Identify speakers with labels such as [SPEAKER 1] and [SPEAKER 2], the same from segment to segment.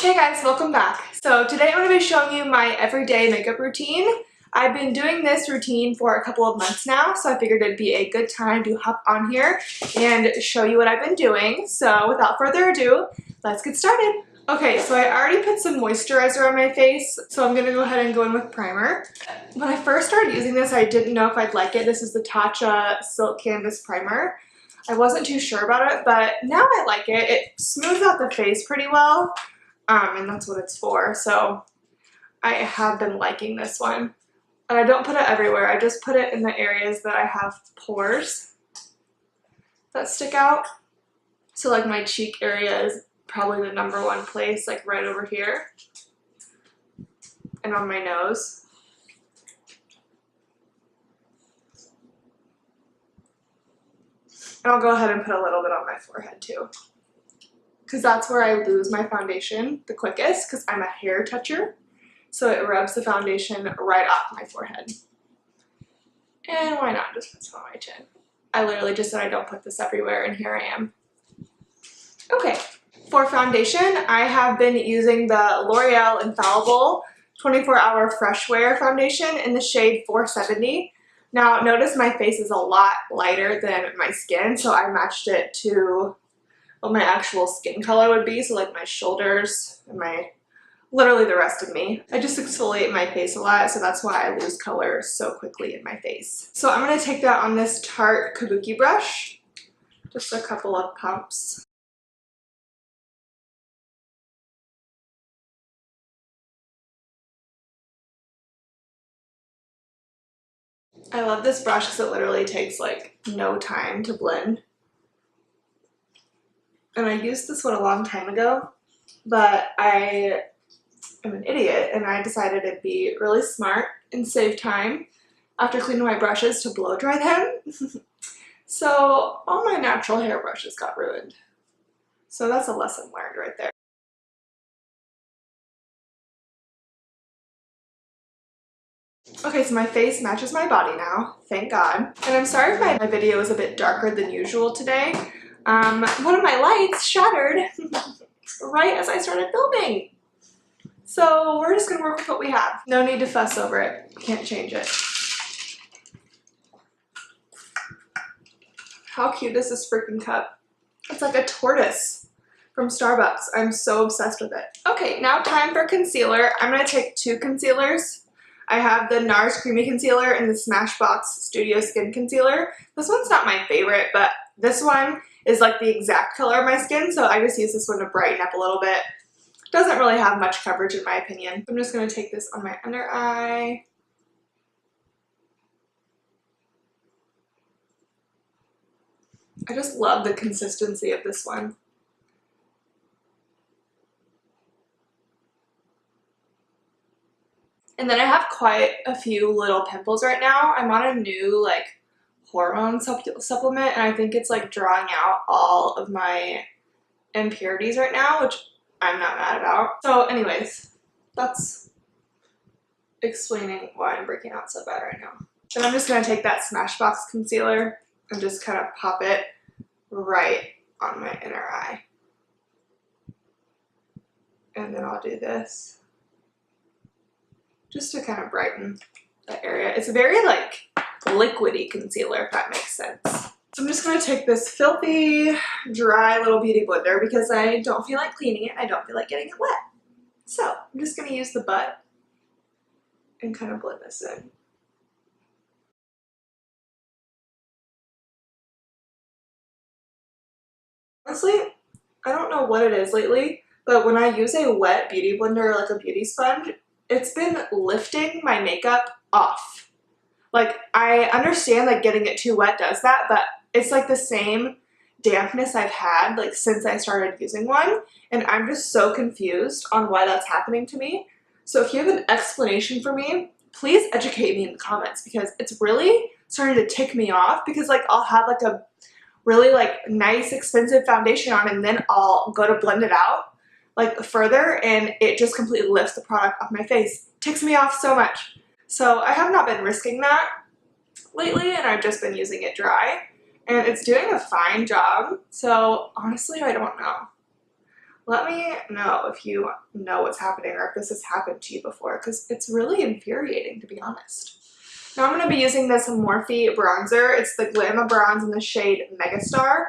[SPEAKER 1] Hey guys, welcome back. So today I'm going to be showing you my everyday makeup routine. I've been doing this routine for a couple of months now, so I figured it'd be a good time to hop on here and show you what I've been doing. So without further ado, let's get started. Okay, so I already put some moisturizer on my face, so I'm going to go ahead and go in with primer. When I first started using this, I didn't know if I'd like it. This is the Tatcha Silk Canvas Primer. I wasn't too sure about it, but now I like it. It smooths out the face pretty well. And that's what it's for, so I have been liking this one. And I don't put it everywhere, I just put it in the areas that I have pores that stick out. So like my cheek area is probably the #1 place, like right over here. And on my nose. And I'll go ahead and put a little bit on my forehead too, because that's where I lose my foundation the quickest, because I'm a hair toucher. So it rubs the foundation right off my forehead. And why not just put some on my chin? I literally just said I don't put this everywhere, and here I am. Okay, for foundation, I have been using the L'Oreal Infallible 24-Hour Fresh Wear Foundation in the shade 470. Now notice my face is a lot lighter than my skin, so I matched it to what my actual skin color would be, so like my shoulders and literally the rest of me. I just exfoliate my face a lot, so that's why I lose color so quickly in my face. So I'm going to take that on this Tarte Kabuki brush, just a couple of pumps. I love this brush because it literally takes like no time to blend. And I used this one a long time ago, but I am an idiot and I decided it'd be really smart and save time after cleaning my brushes to blow dry them. So all my natural hair brushes got ruined. So that's a lesson learned right there. Okay, so my face matches my body now, thank God. And I'm sorry if my video is a bit darker than usual today. One of my lights shattered right as I started filming. So we're just gonna work with what we have. No need to fuss over it, can't change it. How cute is this freaking cup? It's like a tortoise from Starbucks. I'm so obsessed with it. Okay, now time for concealer. I'm gonna take 2 concealers. I have the NARS Creamy Concealer and the Smashbox Studio Skin Concealer. This one's not my favorite, but this one is like the exact color of my skin, so I just use this one to brighten up a little bit. Doesn't really have much coverage in my opinion. I'm just gonna take this on my under eye. I just love the consistency of this one. And then I have quite a few little pimples right now. I'm on a new like hormone supplement, and I think it's like drawing out all of my impurities right now, which I'm not mad about. So anyways, that's explaining why I'm breaking out so bad right now. Then I'm just going to take that Smashbox concealer and just kind of pop it right on my inner eye. And then I'll do this just to kind of brighten the area. It's a very like liquidy concealer, if that makes sense. So I'm just going to take this filthy, dry little beauty blender because I don't feel like cleaning it. I don't feel like getting it wet. So I'm just going to use the butt and kind of blend this in. Honestly, I don't know what it is lately, but when I use a wet beauty blender, like a beauty sponge, it's been lifting my makeup off. Like, I understand like getting it too wet does that, but it's like the same dampness I've had like since I started using one, and I'm just so confused on why that's happening to me. So if you have an explanation for me, please educate me in the comments, because it's really starting to tick me off, because like I'll have like a really like nice expensive foundation on and then I'll go to blend it out like further and it just completely lifts the product off my face. Ticks me off so much. So I have not been risking that lately, and I've just been using it dry, and it's doing a fine job. So honestly, I don't know. Let me know if you know what's happening or if this has happened to you before, because it's really infuriating, to be honest. Now I'm going to be using this Morphe bronzer. It's the Glamour Bronze in the shade Megastar.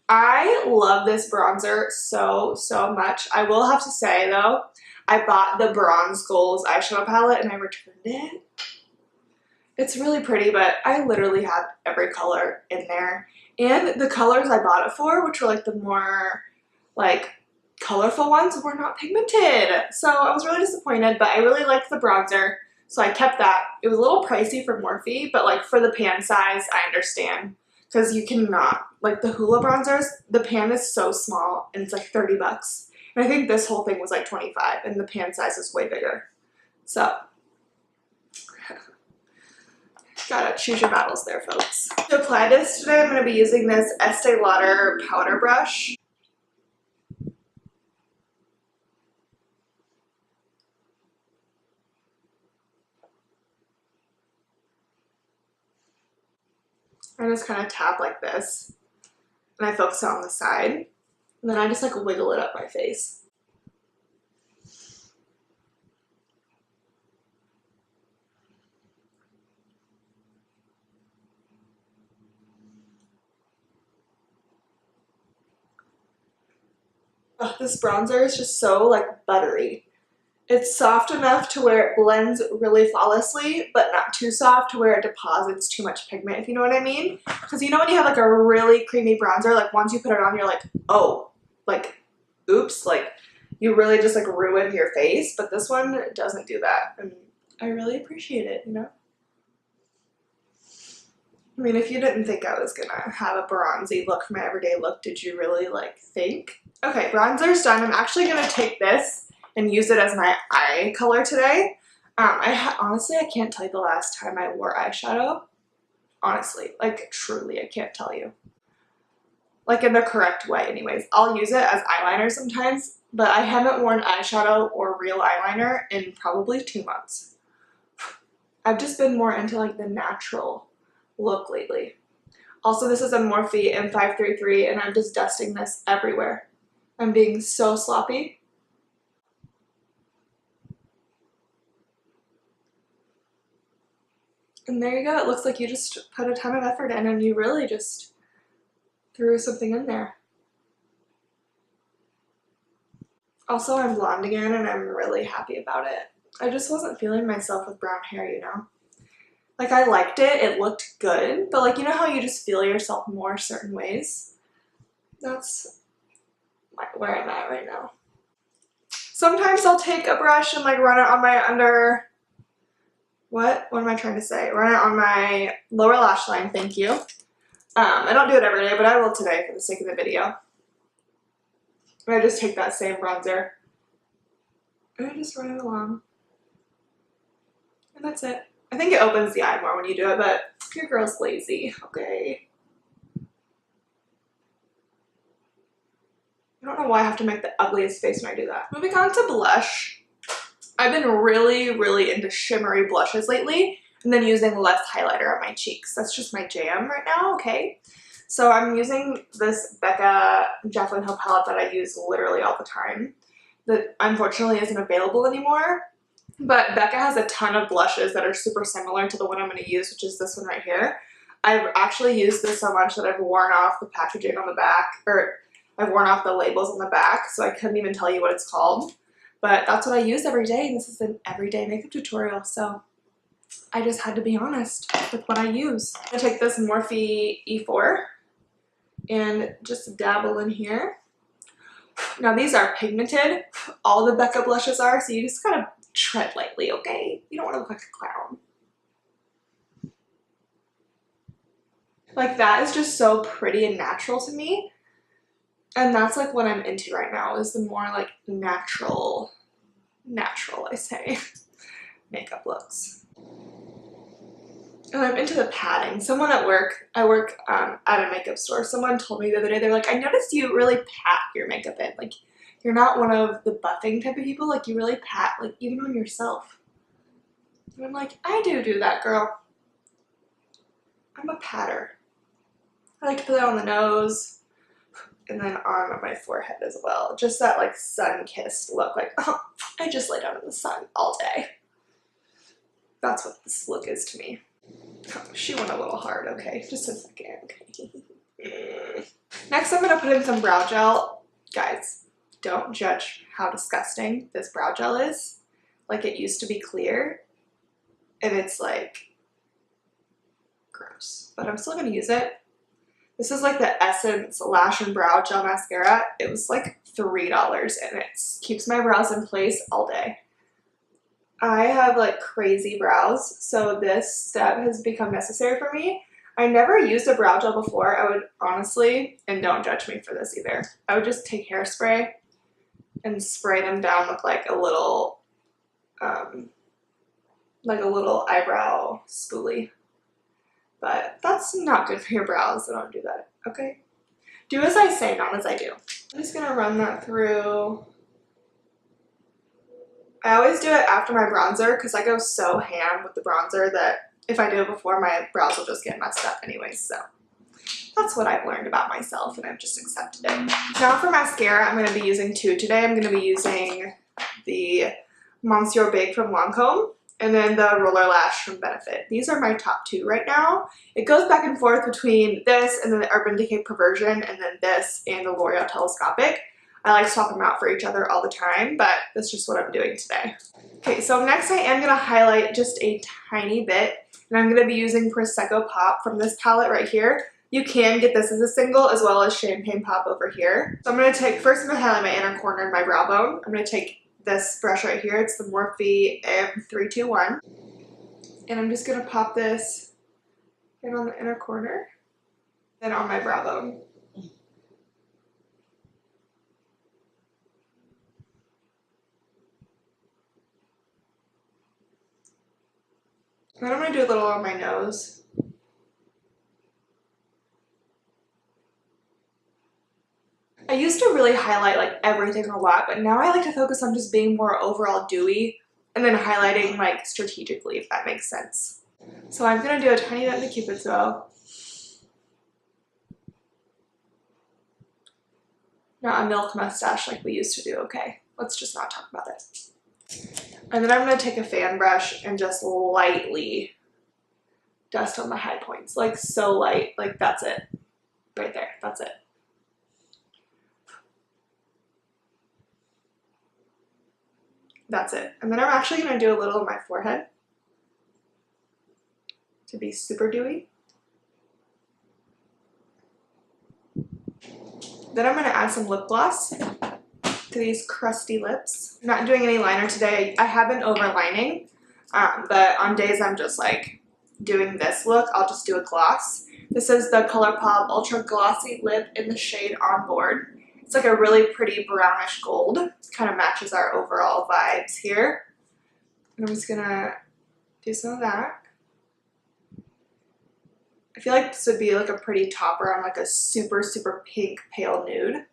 [SPEAKER 1] I love this bronzer so, so much. I will have to say, though, I bought the Bronze Goals eyeshadow palette and I returned it. It's really pretty, but I literally have every color in there. And the colors I bought it for, which were like the more like colorful ones, were not pigmented. So I was really disappointed, but I really liked the bronzer. So I kept that. It was a little pricey for Morphe, but like for the pan size, I understand. Because you cannot, like the Hoola bronzers, the pan is so small and it's like 30 bucks. And I think this whole thing was like 25 and the pan size is way bigger. So, gotta choose your battles there, folks. To apply this today, I'm gonna be using this Estee Lauder powder brush. I just kind of tap like this, and I focus it on the side, and then I just like wiggle it up my face. Oh, this bronzer is just so like buttery. It's soft enough to where it blends really flawlessly, but not too soft to where it deposits too much pigment, if you know what I mean. Because you know when you have like a really creamy bronzer, like once you put it on, you're like, oh, like, oops, like you really just like ruin your face. But this one doesn't do that, and I really appreciate it, you know? I mean, if you didn't think I was gonna have a bronzy look for my everyday look, did you really like think? Okay, bronzer's done. I'm actually gonna take this and use it as my eye color today. Honestly, I can't tell you the last time I wore eyeshadow. Honestly, like truly, I can't tell you. Like in the correct way anyways. I'll use it as eyeliner sometimes, but I haven't worn eyeshadow or real eyeliner in probably 2 months. I've just been more into like the natural look lately. Also, this is a Morphe M533 and I'm just dusting this everywhere. I'm being so sloppy. And there you go. It looks like you just put a ton of effort in and you really just threw something in there. Also, I'm blonde again and I'm really happy about it. I just wasn't feeling myself with brown hair, you know? Like I liked it, it looked good, but like you know how you just feel yourself more certain ways? That's where I'm at right now. Sometimes I'll take a brush and like run it on my what am I trying to say? Run it on my lower lash line, thank you. I don't do it every day, but I will today for the sake of the video. And I just take that same bronzer and I just run it along. And that's it. I think it opens the eye more when you do it, but your girl's lazy, okay? I don't know why I have to make the ugliest face when I do that. Moving on to blush. I've been really, really into shimmery blushes lately and then using less highlighter on my cheeks. That's just my jam right now, okay? So I'm using this Becca Jaclyn Hill palette that I use literally all the time that unfortunately isn't available anymore. But Becca has a ton of blushes that are super similar to the one I'm going to use, which is this one right here. I've actually used this so much that I've worn off the packaging on the back, or I've worn off the labels on the back, so I couldn't even tell you what it's called. But that's what I use every day, and this is an everyday makeup tutorial, so I just had to be honest with what I use. I'm going to take this Morphe E4 and just dabble in here. Now these are pigmented. All the Becca blushes are, so you just kind of tread lightly, okay? You don't want to look like a clown. Like that is just so pretty and natural to me. And that's like what I'm into right now is the more like natural I say, makeup looks. And I'm into the padding. Someone at work, I work at a makeup store, someone told me the other day, they're like, I noticed you really pat your makeup in. Like, you're not one of the buffing type of people. Like, you really pat, like, even on yourself. And I'm like, I do that, girl. I'm a patter. I like to put that on the nose. and then on my forehead as well. Just that like sun-kissed look, like, oh, I just lay down in the sun all day. That's what this look is to me. Oh, she went a little hard, okay, just a second. Next I'm gonna put in some brow gel. Guys, don't judge how disgusting this brow gel is. Like, it used to be clear, and it's like gross, but I'm still gonna use it. This is like the Essence Lash and Brow Gel Mascara. It was like $3 and it keeps my brows in place all day. I have like crazy brows, so this step has become necessary for me. I never used a brow gel before. I would honestly, and don't judge me for this either, I would just take hairspray and spray them down with like a little eyebrow spoolie. But that's not good for your brows, so don't do that, okay? Do as I say, not as I do. I'm just gonna run that through. I always do it after my bronzer because I go so ham with the bronzer that if I do it before, my brows will just get messed up anyways, so that's what I've learned about myself and I've just accepted it. Now for mascara, I'm gonna be using two today. I'm gonna be using the Monsieur Big from Lancome and then the Roller Lash from Benefit. These are my top two right now. It goes back and forth between this and then the Urban Decay Perversion and then this and the L'Oreal Telescopic. I like to swap them out for each other all the time, but that's just what I'm doing today. Okay, so next I am gonna highlight just a tiny bit, and I'm gonna be using Prosecco Pop from this palette right here. You can get this as a single as well as Champagne Pop over here. So I'm gonna take, first I'm gonna highlight my inner corner and my brow bone. I'm gonna take this brush right here. It's the Morphe M321. And I'm just gonna pop this in on the inner corner, then on my brow bone. Then I'm gonna do a little on my nose. I used to really highlight like everything a lot, but now I like to focus on just being more overall dewy and then highlighting like strategically, if that makes sense. So I'm gonna do a tiny bit of the Cupid's bow. Not a milk mustache like we used to do, okay? Let's just not talk about it. And then I'm gonna take a fan brush and just lightly dust on the high points, like so light, like that's it. Right there, that's it. That's it. And then I'm actually gonna do a little on my forehead to be super dewy. Then I'm gonna add some lip gloss to these crusty lips. I'm not doing any liner today. I have been overlining, but on days I'm just like doing this look, I'll just do a gloss. This is the ColourPop Ultra Glossy Lip in the shade On Board. It's like a really pretty brownish gold. It kind of matches our overall vibes here. And I'm just gonna do some of that. I feel like this would be like a pretty topper on like a super, super pink pale nude.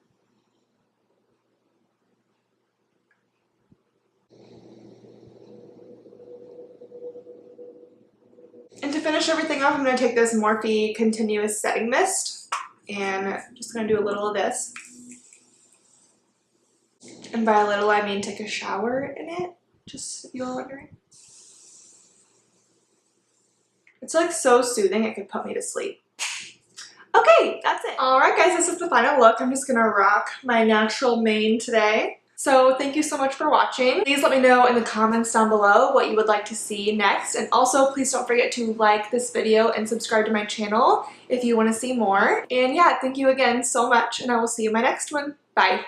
[SPEAKER 1] And to finish everything off, I'm going to take this Morphe Continuous Setting Mist and I'm just going to do a little of this. And by a little, I mean take a shower in it, just if you were wondering. It's like so soothing, it could put me to sleep. Okay, that's it. Alright guys, this is the final look. I'm just going to rock my natural mane today. So thank you so much for watching. Please let me know in the comments down below what you would like to see next. And also please don't forget to like this video and subscribe to my channel if you want to see more. And yeah, thank you again so much and I will see you in my next one. Bye.